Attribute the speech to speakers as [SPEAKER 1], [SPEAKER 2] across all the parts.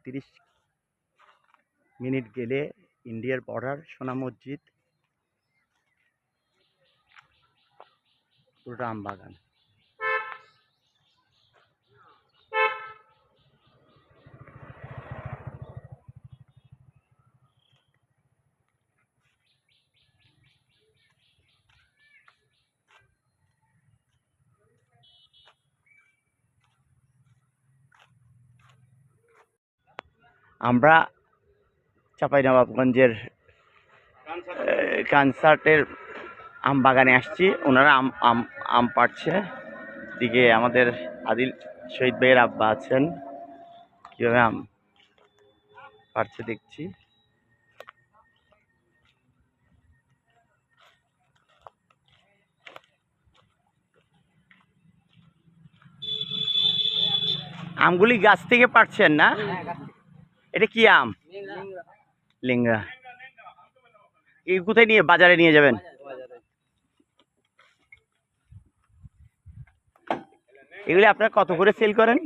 [SPEAKER 1] 30 minute গেলে ইন্ডিয়ার border, সোনা মসজিদ, পুরোটা আম বাগান। আমরা চাঁপাইনবাবগঞ্জের কনসার্টের আম বাগানে আসছি। ওনারা আম আম আম পাড়ছে। দিকে আমাদের আদিল শহীদ ভাইয়ের আব্বা আছেন, কিভাবে আম পাড়ছে দেখছি। আমগুলি গাছ থেকে পাড়ছেন না? এটা কি আম? লিঙ্গা। এই কোথায় নিয়ে বাজারে নিয়ে যাবেন? এগুলি আপনারা কত করে সেল করেন?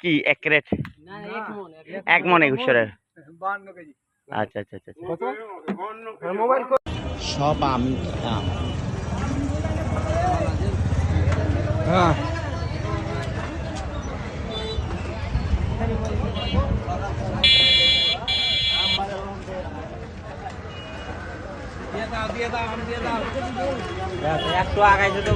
[SPEAKER 1] কি 1 ক্যারেট? 1 মন 21 আচ্ছা আচ্ছা আচ্ছা। সব আম। হ্যাঁ, একটু আগাইছে তো